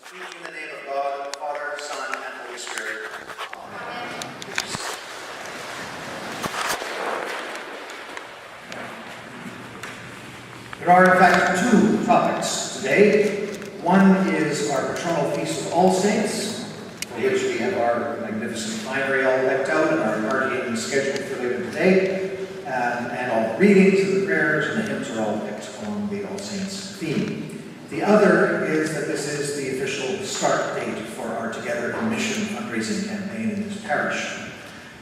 Speaking in the name of God, Father, Son, and Holy Spirit. Amen. There are, in fact, two topics today. One is our patronal feast of All Saints, for which we have our magnificent finery all decked out and our partying scheduled for later today. And all the readings and the prayers and the hymns are all picked on the All Saints theme. The other is that this is the official start date for our Together in Mission fundraising campaign in this parish.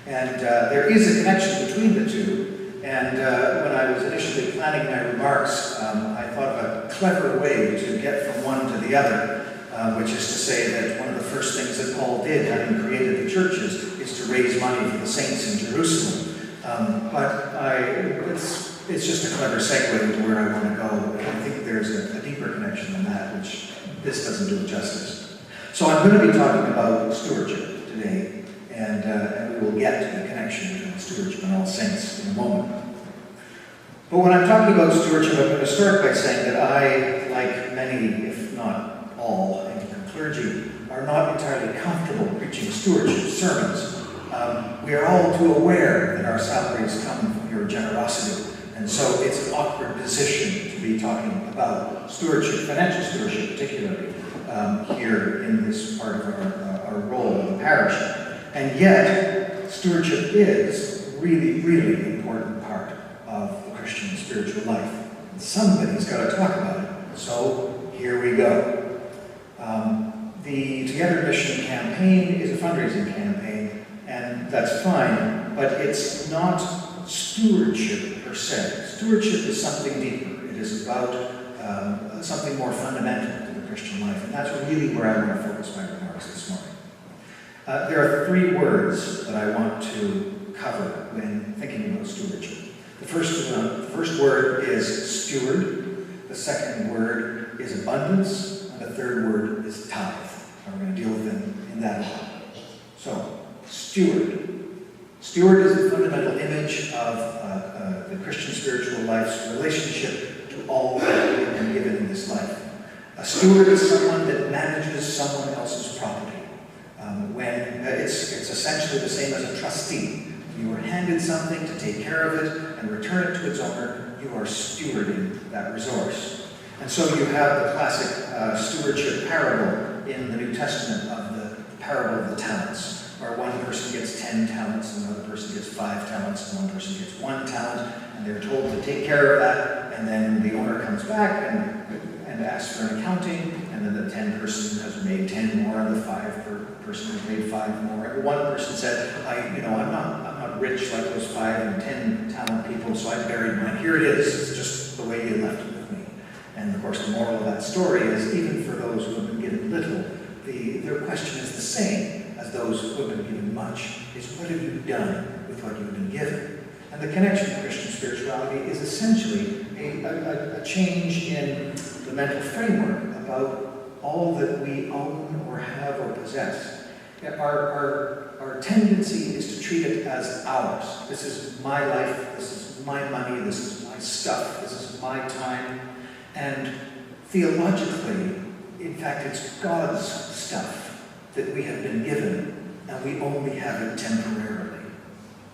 And there is a connection between the two. And when I was initially planning my remarks, I thought of a clever way to get from one to the other, which is to say that one of the first things that Paul did, having created the churches, is to raise money for the saints in Jerusalem. It's just a clever segue into where I want to go. I think there's a deeper connection than that, which this doesn't do it justice. So I'm going to be talking about stewardship today, and we will get to the connection between stewardship and All Saints in a moment. But when I'm talking about stewardship, I'm going to start by saying that I, like many, if not all, Anglican clergy, are not entirely comfortable preaching stewardship sermons. We are all too aware that our salaries come from your generosity, and so it's an awkward position to be talking about stewardship, financial stewardship particularly, here in this part of our role in the parish. And yet, stewardship is really, really important part of the Christian spiritual life. And somebody's got to talk about it. So here we go. The Together in Mission campaign is a fundraising campaign, and that's fine, but it's not stewardship per se. Stewardship is something deeper. It is about something more fundamental to the Christian life, and that's really where I want to focus my remarks this morning. There are three words that I want to cover when thinking about stewardship. The first word is steward, the second word is abundance, and the third word is tithe. And we're going to deal with them in that order. So, steward. Steward is a fundamental image of the Christian spiritual life's relationship to all that we have been given in this life. A steward is someone that manages someone else's property. When it's essentially the same as a trustee. You are handed something to take care of it and return it to its owner. You are stewarding that resource. And so you have the classic stewardship parable in the New Testament of the parable of the talents, where one person gets 10 talents, and another person gets 5 talents, and one person gets 1 talent, and they're told to take care of that, and then the owner comes back and asks for an accounting, and then the 10 person has made 10 more, and the 5 person has made 5 more. And one person said, I'm not rich like those 5 and 10 talent people, so I buried mine. Here it is. It's just the way you left it with me. And of course, the moral of that story is, even for those who have been given little, their question is the same as those who have been given much, is what have you done with what you've been given? And the connection to Christian spirituality is essentially a change in the mental framework about all that we own or have or possess. Our tendency is to treat it as ours. This is my life, this is my money, this is my stuff, this is my time. And theologically, in fact, it's God's stuff that we have been given, and we only have it temporarily.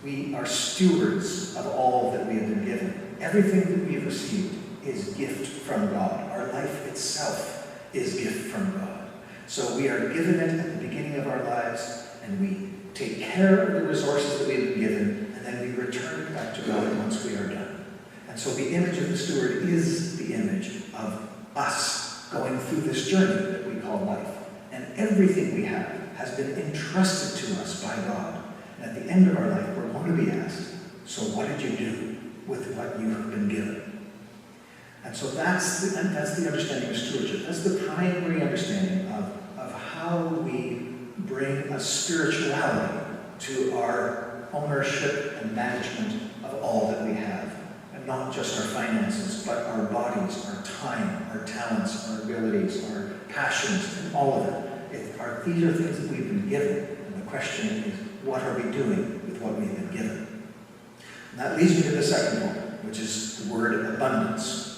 We are stewards of all that we have been given. Everything that we have received is gift from God. Our life itself is gift from God. So we are given it at the beginning of our lives, and we take care of the resources that we have been given, and then we return it back to God once we are done. And so the image of the steward is the image of us going through this journey that we call life. And everything we have has been entrusted to us by God. And at the end of our life, we're going to be asked, so what did you do with what you have been given? And so that's the understanding of stewardship. That's the primary understanding of how we bring a spirituality to our ownership and management of all that we have. And not just our finances, but our bodies, our time, our talents, our abilities, our passions, and all of it. These are things that we've been given. And the question is, what are we doing with what we've been given? And that leads me to the second point, which is the word abundance.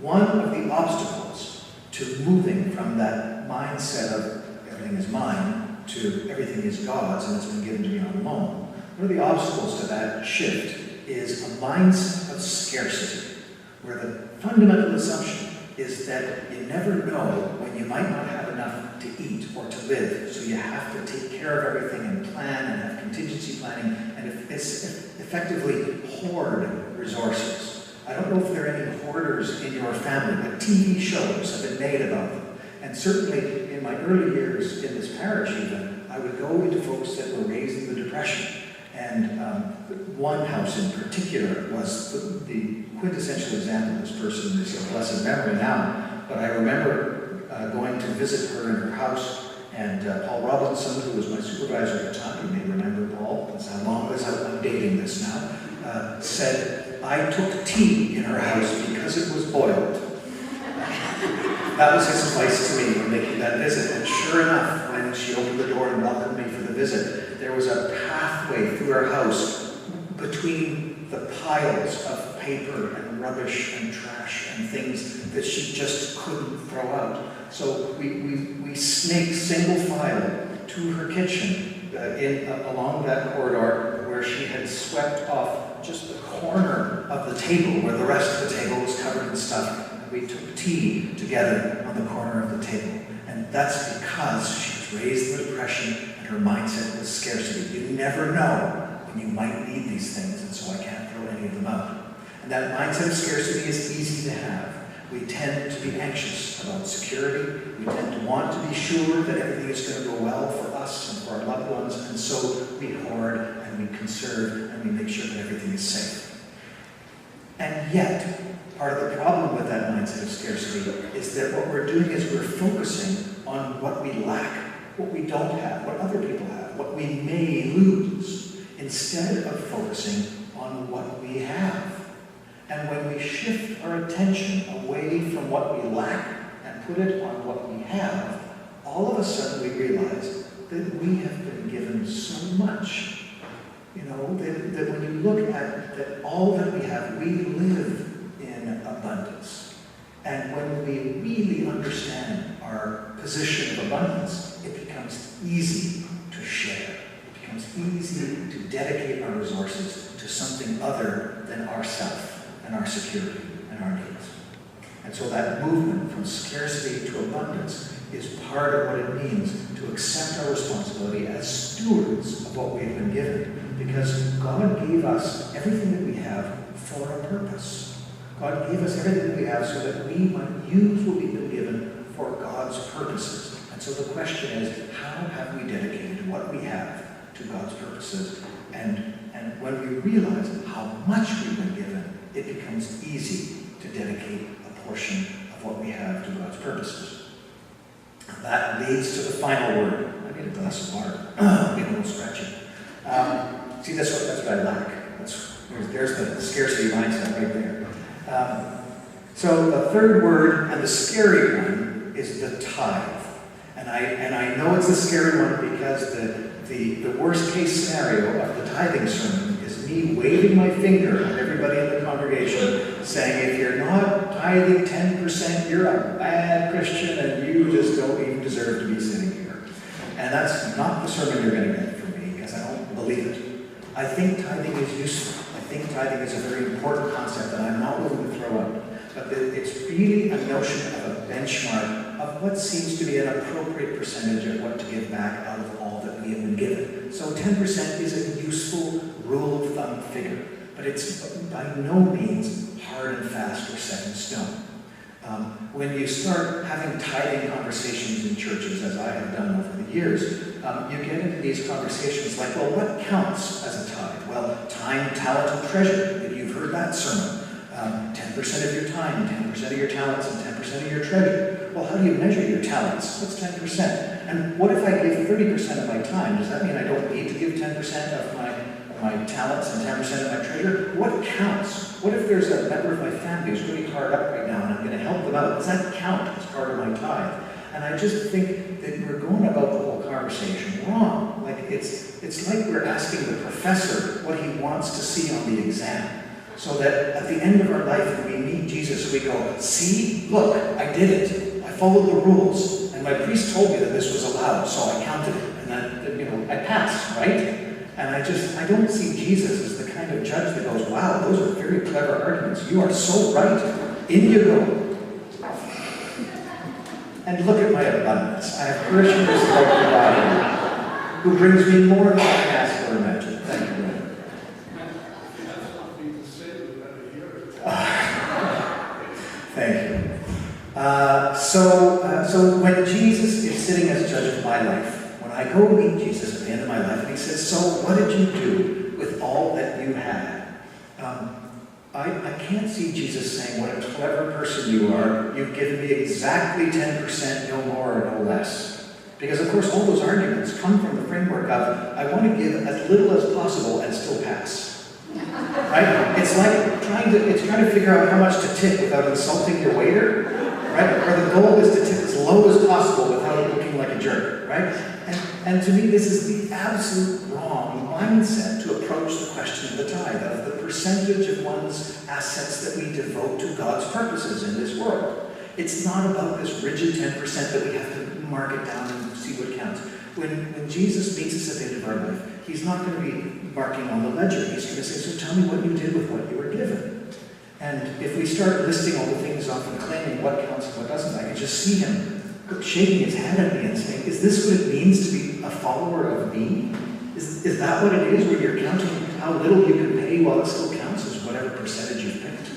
One of the obstacles to to moving from that mindset of everything is mine to everything is God's and it's been given to me on loan. One of the obstacles to that shift is a mindset of scarcity, where the fundamental assumption is that you never know when you might not have enough to eat or to live, so you have to take care of everything and plan and have contingency planning and effectively hoard resources. I don't know if there are any hoarders in your family, but TV shows have been made about them. And certainly in my early years in this parish even, I would go into folks that were raised in the Depression. And one house in particular was the quintessential example of this person. Is a blessed memory now, but I remember going to visit her in her house, and Paul Robinson, who was my supervisor at the time, you may remember Paul, that's how long I'm dating this now, said, I took tea in her house because it was boiled. That was his advice to me when making that visit. And sure enough, when she opened the door and welcomed me for the visit, there was a pathway through her house between the piles of paper and rubbish and trash and things that she just couldn't throw out. So we snaked single file to her kitchen along that corridor where she had swept off just the corner of the table where the rest of the table was covered in stuff. We took tea together on the corner of the table. And that's because she was raised in the Depression and her mindset was scarcity. You never know when you might need these things, and so I can't throw any of them out. And that mindset of scarcity is easy to have. We tend to be anxious about security. We tend to want to be sure that everything is going to go well for us and for our loved ones, and so we hoard and we conserve and we make sure that everything is safe. And yet, part of the problem with that mindset of scarcity is that what we're doing is we're focusing on what we lack, what we don't have, what other people have, what we may lose, instead of focusing on what we have. And when we shift our attention away from what we lack and put it on what we have, all of a sudden we realize that we have been given so much. You know, that when you look at that all that we have, we live in abundance. And when we really understand our position of abundance, it becomes easy to share. It becomes easy to dedicate our resources to something other than ourself and our security and our needs. And so that movement from scarcity to abundance is part of what it means to accept our responsibility as stewards of what we have been given. Because God gave us everything that we have for a purpose. God gave us everything that we have so that we might use what we've been given for God's purposes. And so the question is, how have we dedicated what we have to God's purposes? And when we realize how much we've been given, it becomes easy to dedicate a portion of what we have to God's purposes. That leads to the final word. I need a glass of water. I'm getting a little scratchy. See, that's what I lack. There's the scarcity mindset right there. So the third word, and the scary one, is the tithe. And I know it's a scary one because the worst case scenario of the tithing sermon is me waving my finger at everybody in the congregation saying, if you're not tithing 10%, you're a bad Christian and you just don't even deserve to be sitting here. And that's not the sermon you're going to get from me because I don't believe it. I think tithing is useful. I think tithing is a very important concept that I'm not willing to throw out. But it's really a notion of a benchmark of what seems to be an appropriate percentage of what to give back out of all that we have been given. So 10% is a useful rule of thumb figure, but it's by no means hard and fast or set in stone. When you start having tithing conversations in churches, as I have done over the years, you get into these conversations like, well, what counts as a tithe? Well, time, talent, and treasure. You've heard that sermon. 10% of your time, 10% of your talents, and 10% of your treasure. Well, how do you measure your talents? What's 10%? And what if I give 30% of my time? Does that mean I don't need to give 10% of my talents and 10% of my treasure? What counts? What if there's a member of my family who's really hard up right now and I'm going to help them out? Does that count as part of my tithe? And I just think that we're going about the whole conversation wrong. Like it's like we're asking the professor what he wants to see on the exam. So that at the end of our life, when we meet Jesus, we go, see, look, I did it. I followed the rules, and my priest told me that this was allowed, so I counted it, and then, I passed, right? And I don't see Jesus as the kind of judge that goes, wow, those are very clever arguments. You are so right. In you go. And look at my abundance. I have parishioners like the body who brings me more than I can ask or imagine. Thank you, Lord. Thank you. So when Jesus is sitting as judge of my life, when I go meet Jesus at the end of my life, and he says, so what did you do with all that you had? I can't see Jesus saying, what a clever person you are. You've given me exactly 10%, no more or no less. Because, of course, all those arguments come from the framework of, I want to give as little as possible and still pass. Right? It's like trying to figure out how much to tip without insulting your waiter. Right? Or the goal is to tip as low as possible without looking like a jerk. Right? And to me, this is the absolute wrong mindset to approach the question of the tithe, of the percentage of one's assets that we devote to God's purposes in this world. It's not about this rigid 10% that we have to mark it down and see what counts. When Jesus meets us at the end of our life, he's not going to be marking on the ledger. He's going to say, so tell me what you did with what you were given. And if we start listing all the things off and claiming what counts and what doesn't, I can just see him shaking his head at me and saying, is this what it means to be a follower of me? Is that what it is, where you're counting how little you can pay while it still counts as whatever percentage you've picked?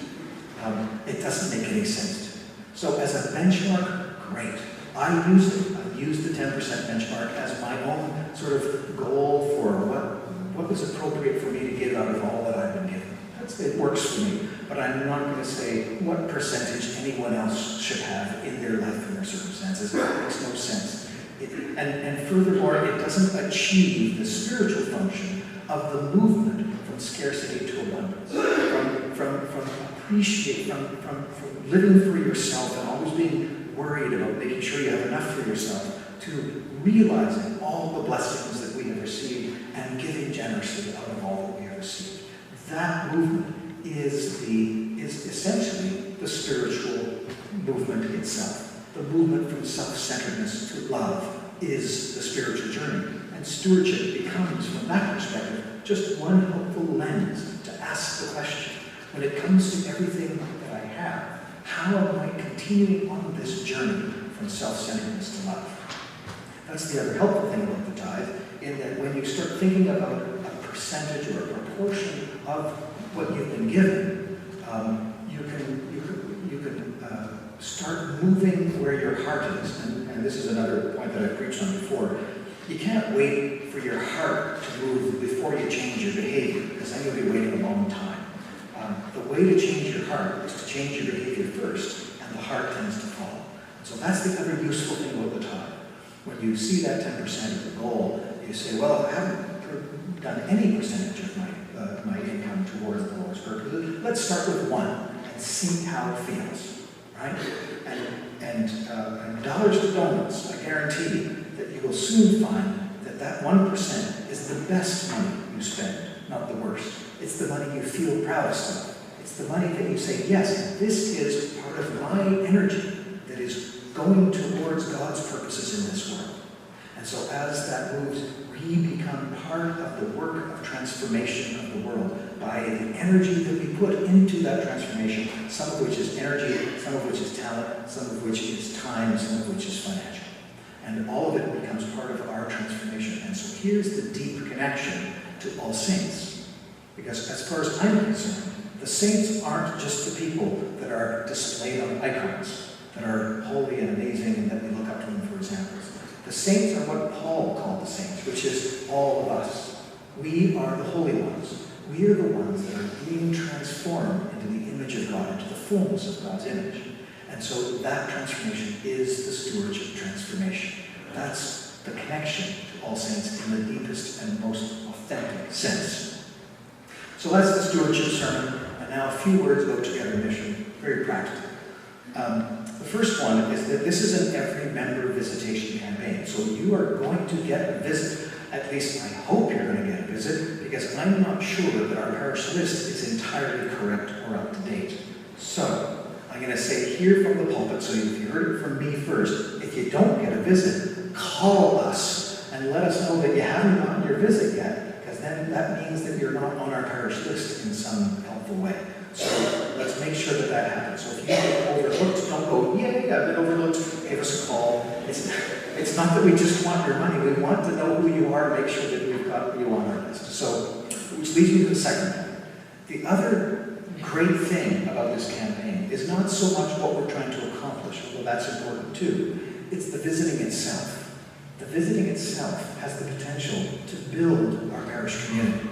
It doesn't make any sense to me. So as a benchmark, great. I use it. I use the 10% benchmark as my own sort of goal for what was appropriate for me to give out of all that I've been given. It works for me. But I'm not going to say what percentage anyone else should have in their life and their circumstances. It makes no sense. And furthermore, it doesn't achieve the spiritual function of the movement from scarcity to abundance, from living for yourself and always being worried about making sure you have enough for yourself, to realizing all the blessings that we have received and giving generously out of all that we have received. That movement is essentially the spiritual movement itself. The movement from self-centeredness to love is the spiritual journey. And stewardship becomes, from that perspective, just one helpful lens to ask the question, when it comes to everything that I have, how am I continuing on this journey from self-centeredness to love? That's the other helpful thing about the tithe, in that when you start thinking about a percentage or a proportion of what you've been given, you can start moving where your heart is. And this is another point that I've preached on before. You can't wait for your heart to move before you change your behavior, because then you'll be waiting a long time. The way to change your heart is to change your behavior first, and the heart tends to follow. So that's the other useful thing about the tithe. When you see that 10% of the goal, you say, well, if I haven't done any percentage of my income towards the Lord's purposes, let's start with 1 and see how it feels, right? And dollars to donuts, I guarantee you that you will soon find that 1% is the best money you spend, not the worst. It's the money you feel proudest of. It's the money that you say, yes, this is part of my energy that is going towards God's purposes in this world. And so as that moves, we become part of the work of transformation of the world by the energy that we put into that transformation, some of which is energy, some of which is talent, some of which is time, some of which is financial. And all of it becomes part of our transformation. And so here's the deep connection to all saints. Because as far as I'm concerned, the saints aren't just the people that are displayed on icons, that are holy and amazing and that we look up to them for examples. The saints are what Paul called the saints, which is all of us. We are the holy ones. We are the ones that are being transformed into the image of God, into the fullness of God's image. And so that transformation is the stewardship transformation. That's the connection to all saints in the deepest and most authentic sense. So that's the stewardship sermon. And now a few words about Together Mission, very practical. The first one is that this is an every member visitation campaign. So you are going to get a visit. At least I hope you're going to get a visit, because I'm not sure that our parish list is entirely correct or up to date. So I'm going to say here from the pulpit, so if you heard it from me first, if you don't get a visit, call us and let us know that you haven't gotten your visit yet, because then that means that you're not on our parish list in some helpful way. So let's make sure that that happens. So if you get overlooked, don't go, yay, I've been overlooked, give us a call. It's not that we just want your money, we want to know who you are, make sure that we've got you on our list. So, which leads me to the second point. The other great thing about this campaign is not so much what we're trying to accomplish, although that's important too. It's the visiting itself. The visiting itself has the potential to build our parish community.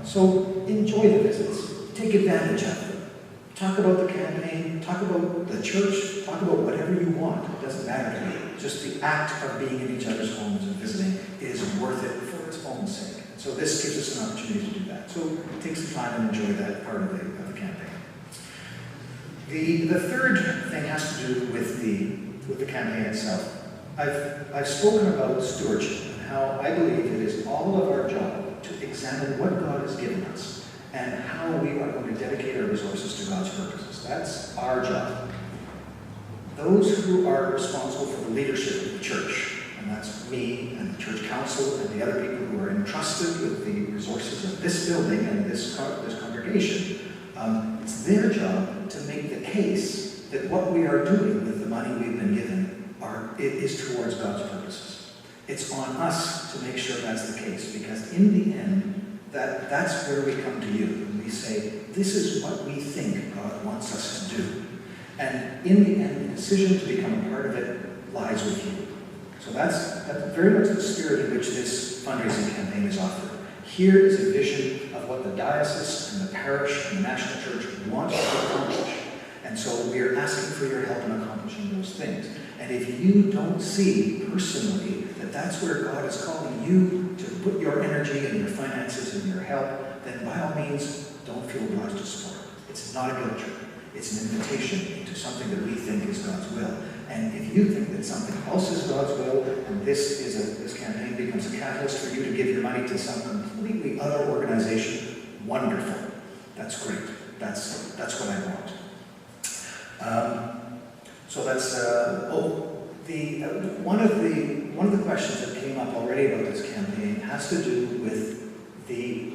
So enjoy the visits. Take advantage of them. Talk about the campaign, talk about the church, talk about whatever you want. It doesn't matter to me. Just the act of being in each other's homes and visiting is worth it for its own sake. And so this gives us an opportunity to do that. So take some time and enjoy that part of the campaign. The third thing has to do with the campaign itself. I've spoken about stewardship and how I believe it is all of our job to examine what God has given us and how we are going to dedicate our resources to God's purposes. That's our job. Those who are responsible for the leadership of the church, and that's me and the church council and the other people who are entrusted with the resources of this building and this congregation, it's their job to make the case that what we are doing with the money we've been given is towards God's purposes. It's on us to make sure that's the case, because in the end, that's where we come to you and we say, this is what we think God wants us to do. And in the end, the decision to become a part of it lies with you. So that's very much the spirit in which this fundraising campaign is offered. Here is a vision of what the diocese and the parish and the national church want to accomplish. And so we are asking for your help in accomplishing those things. And if you don't see personally that that's where God is calling you to put your energy and your finances and your help, then by all means, don't feel obliged to support it. It's not a guilt trip. It's an invitation into something that we think is God's will. And if you think that something else is God's will, and this campaign becomes a catalyst for you to give your money to some completely other organization, wonderful. That's great. That's what I want. So that's one of the questions that came up already about this campaign has to do with the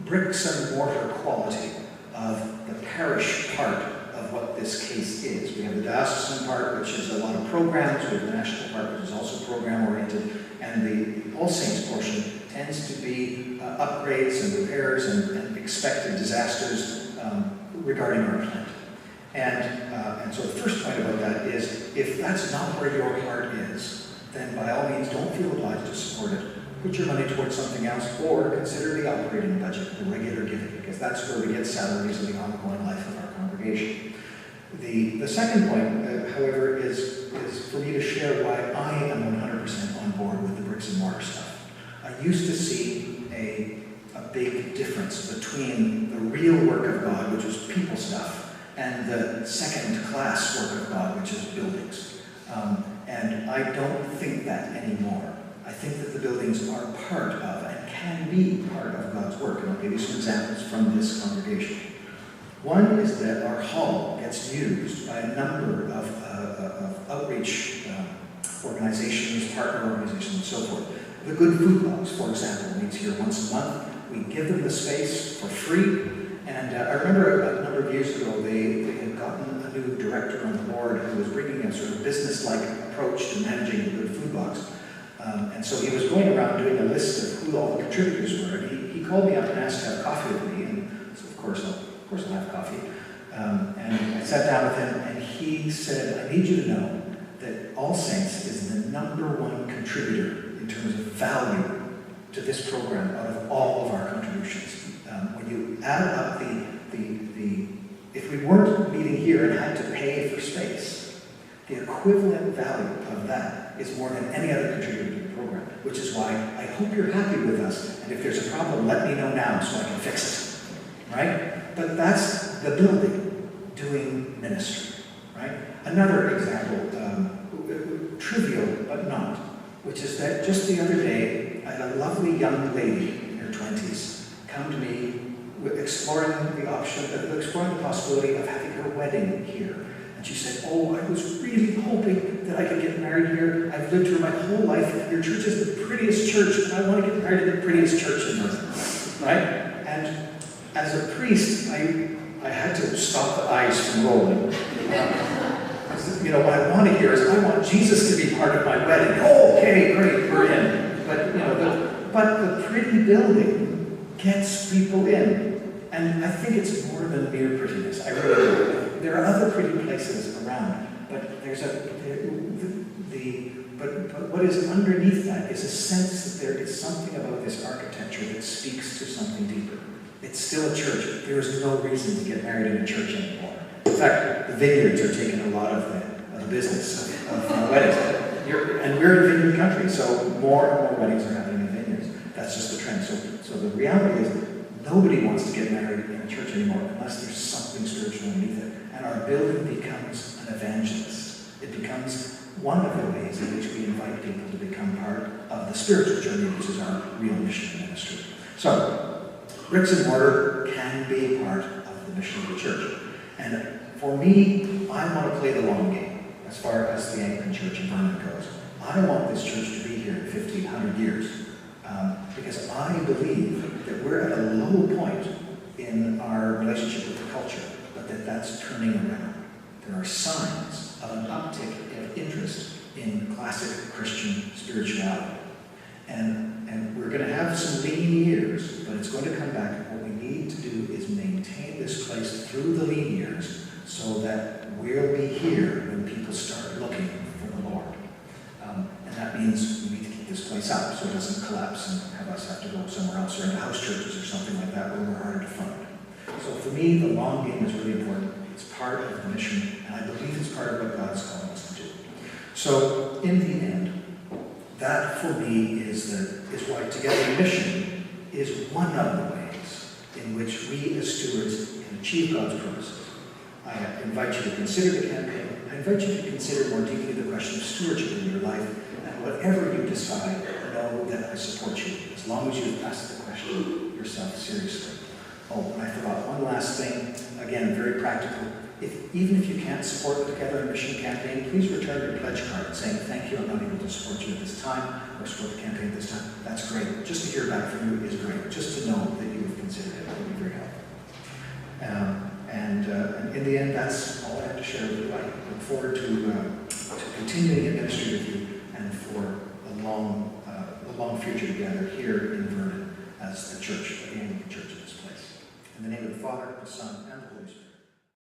bricks and mortar quality of the parish part of what this case is. We have the diocesan part, which is a lot of programs. We have the national part, which is also program-oriented. And the All Saints portion tends to be upgrades and repairs and expected disasters regarding our plant. And so the first point about that is, if that's not where your heart is, then by all means don't feel obliged to support it. Put your money towards something else, or consider the operating budget, the regular giving, because that's where we get salaries and the ongoing life of our congregation. The second point, however, is for me to share why I am 100% on board with the bricks and mortar stuff. I used to see a big difference between the real work of God, which was people stuff, and the second-class work of God, which is buildings. And I don't think that anymore. I think that the buildings are part of and can be part of God's work. And I'll give you some examples from this congregation. One is that our hall gets used by a number of outreach organizations, partner organizations, and so forth. The Good Food Box, for example, meets here once a month. We give them the space for free. And I remember a number of years ago, they had gotten a new director on the board who was bringing a sort of business-like approach to managing the Good Food Box. And so he was going around doing a list of who all the contributors were. And he called me up and asked to have coffee with me. And so of course I'll have coffee. And I sat down with him, and he said, I need you to know that All Saints is the #1 contributor in terms of value to this program out of all of our contributions. When you add up if we weren't meeting here and had to pay for space, the equivalent value of that is more than any other contributor to the program, which is why I hope you're happy with us, and if there's a problem, let me know now so I can fix it, right? But that's the building doing ministry, right? Another example, trivial but not, which is that just the other day, I had a lovely young lady in her 20s come to me exploring the possibility of having her wedding here. And she said, oh, I was really hoping that I could get married here. I've lived here my whole life. Your church is the prettiest church, and I want to get married in the prettiest church in North. Right? And as a priest, I had to stop the eyes from rolling. You know, what I want to hear is, I want Jesus to be part of my wedding. Oh, okay, great, we're in. But, you know, but the pretty building gets people in. And I think it's more than mere prettiness. I really do. There are other pretty places around, but but what is underneath that is a sense that there is something about this architecture that speaks to something deeper. It's still a church. There is no reason to get married in a church anymore. In fact, the vineyards are taking a lot of the business of weddings. And we're in vineyard country, so more and more weddings are happening in vineyards. That's just the trend. So the reality is, nobody wants to get married in a church anymore unless there's something spiritual underneath it. And our building becomes an evangelist. It becomes one of the ways in which we invite people to become part of the spiritual journey, which is our real mission and ministry. So, bricks and mortar can be a part of the mission of the church. And for me, I want to play the long game as far as the Anglican Church in Vernon goes. I want this church to be here in 50, 100 years. Because I believe that we're at a low point in our relationship with the culture, but that's turning around. There are signs of an uptick of interest in classic Christian spirituality. And we're going to have some lean years, but it's going to come back. What we need to do is maintain this place through the lean years so that we'll be here when people start looking for the Lord. And that means we need to keep this place up so it doesn't collapse and have us have to go somewhere else or into house churches or something like that where we're harder to fund. So for me, the long game is really important. It's part of the mission, and I believe it's part of what God is calling us to do. So in the end, that for me is why Together Mission is one of the ways in which we as stewards can achieve God's purposes. I invite you to consider the campaign. I invite you to consider more deeply the question of stewardship in your life. And whatever you decide, know that I support you, as long as you ask the question yourself seriously. Oh, and I forgot one last thing. Again, very practical. Even if you can't support the Together Mission campaign, please return your pledge card saying, thank you, I'm not able to support you at this time, or support the campaign at this time. That's great. Just to hear back from you is great. Just to know that you have considered it would be very helpful. And in the end, that's all I have to share with you. I look forward to continuing in ministry with you and for a long future together here in Vernon as the church, the Anglican Church in this place. In the name of the Father, the Son, and the Holy Spirit.